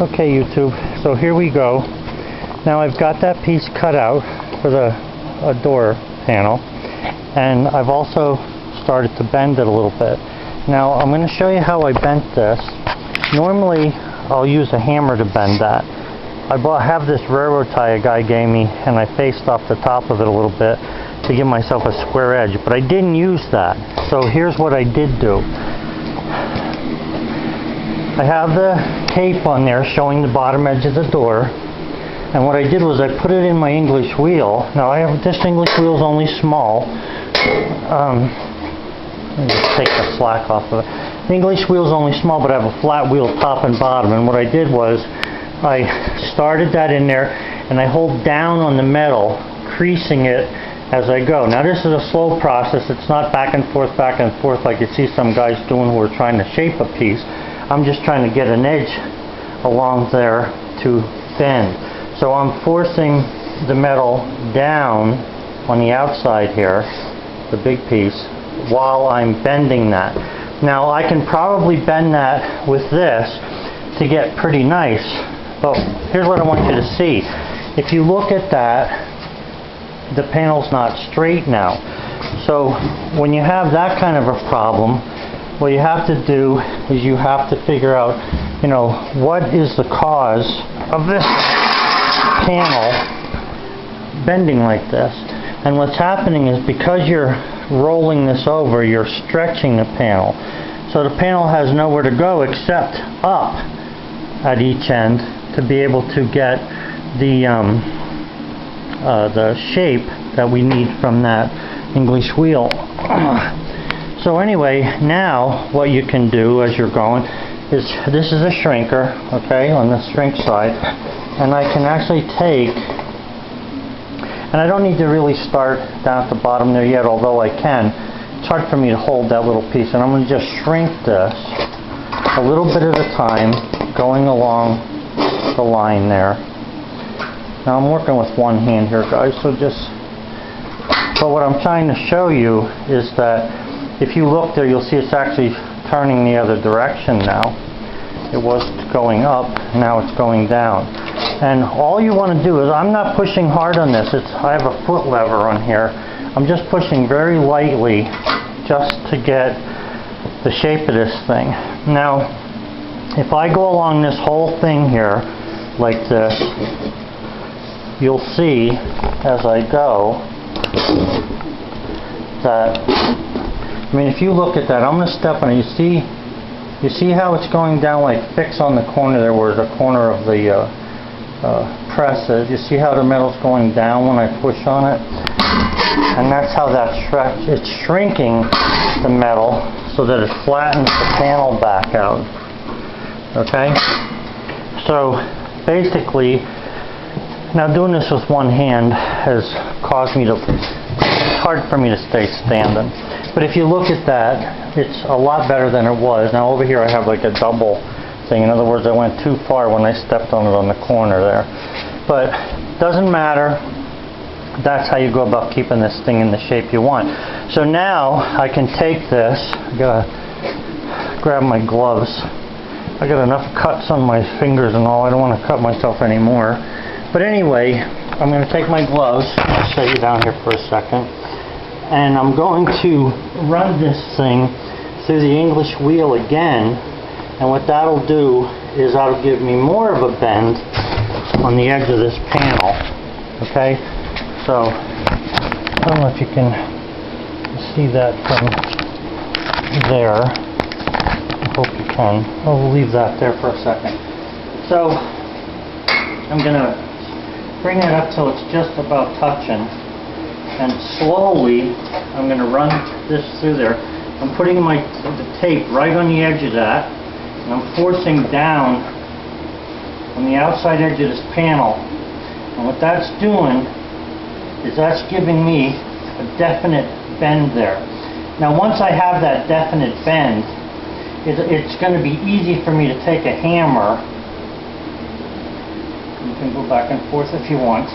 Okay, YouTube, so here we go. Now I've got that piece cut out for the door panel, and I've also started to bend it a little bit. Now I'm going to show you how I bent this. Normally I'll use a hammer to bend that. I have this railroad tie a guy gave me, and I faced off the top of it a little bit to give myself a square edge, but I didn't use that. So here's what I did do. I have the tape on there showing the bottom edge of the door, and what I did was I put it in my English wheel. Now this English wheel is only small. Let me just take the slack off of it. The English wheel is only small, but I have a flat wheel top and bottom, and what I did was I started that in there and I hold down on the metal, creasing it as I go. Now this is a slow process. It's not back and forth like you see some guys doing who are trying to shape a piece. I'm just trying to get an edge along there to bend. So I'm forcing the metal down on the outside here, the big piece, while I'm bending that. Now I can probably bend that with this to get pretty nice, but here's what I want you to see. If you look at that, the panel's not straight now. So when you have that kind of a problem, what you have to do is you have to figure out, what is the cause of this panel bending like this. And what's happening is because you're rolling this over, you're stretching the panel. So the panel has nowhere to go except up at each end to be able to get the shape that we need from that English wheel. So anyway, now what you can do as you're going is, this is a shrinker, okay, on the shrink side, and I can actually take, and I don't need to really start down at the bottom there yet, although I can. It's hard for me to hold that little piece, and I'm going to just shrink this a little bit at a time, going along the line there. Now I'm working with one hand here, guys, so but what I'm trying to show you is that if you look there, you'll see it's actually turning the other direction now. It was going up, now it's going down. And all you want to do is, I'm not pushing hard on this. I have a foot lever on here. I'm just pushing very lightly just to get the shape of this thing. Now, if I go along this whole thing here like this, you'll see as I go that, if you look at that, I'm going to step on it. You see how it's going down like fix on the corner there where the corner of the press is. You see how the metal's going down when I push on it? And that's how that it's shrinking the metal so that it flattens the panel back out. Okay? So basically, now doing this with one hand has caused me to, it's hard for me to stay standing. But if you look at that, it's a lot better than it was. Now over here I have like a double thing. In other words, I went too far when I stepped on it on the corner there. But doesn't matter. That's how you go about keeping this thing in the shape you want. So now I can take this. I gotta grab my gloves. I got enough cuts on my fingers and all. I don't want to cut myself anymore. But anyway, I'm going to take my gloves. I'll set you down here for a second. And I'm going to run this thing through the English wheel again, and what that'll do is that'll give me more of a bend on the edge of this panel. Okay, so I don't know if you can see that from there. I hope you can. I'll leave that there for a second. So I'm going to bring it up till it's just about touching. And slowly, I'm going to run this through there. I'm putting the tape right on the edge of that, and I'm forcing down on the outside edge of this panel. And what that's doing is that's giving me a definite bend there. Now once I have that definite bend, it's going to be easy for me to take a hammer. You can go back and forth if you want.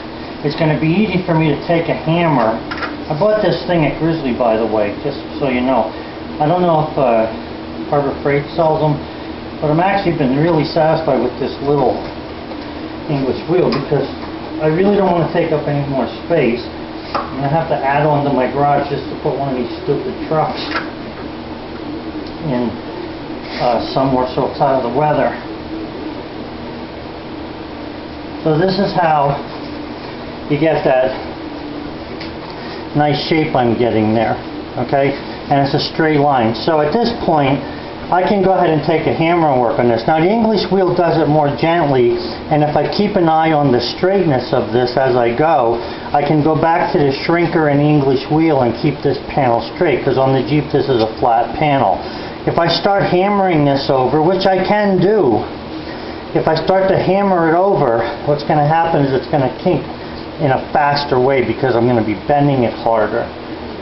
It's going to be easy for me to take a hammer. I bought this thing at Grizzly, by the way, just so you know. I don't know if Harbor Freight sells them, But I'm actually been really satisfied with this little English wheel because I really don't want to take up any more space. I'm going to have to add on to my garage just to put one of these stupid trucks in somewhere so it's out of the weather. So this is how you get that nice shape I'm getting there, okay? And it's a straight line. So at this point, I can go ahead and take a hammer and work on this. Now the English wheel does it more gently, and if I keep an eye on the straightness of this as I go, I can go back to the shrinker and English wheel and keep this panel straight, because on the Jeep this is a flat panel. If I start hammering this over, which I can do, if I start to hammer it over, what's going to happen is it's going to kink in a faster way because I'm going to be bending it harder.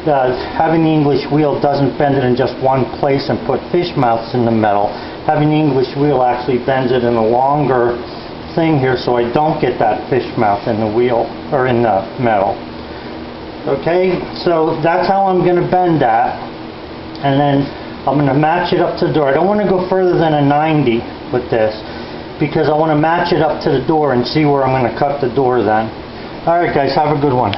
Having the English wheel doesn't bend it in just one place and put fish mouths in the metal. Having the English wheel actually bends it in a longer thing here so I don't get that fish mouth in the wheel or in the metal. Okay, so that's how I'm going to bend that, and then I'm going to match it up to the door. I don't want to go further than a 90 with this because I want to match it up to the door and see where I'm going to cut the door then. Alright guys, have a good one.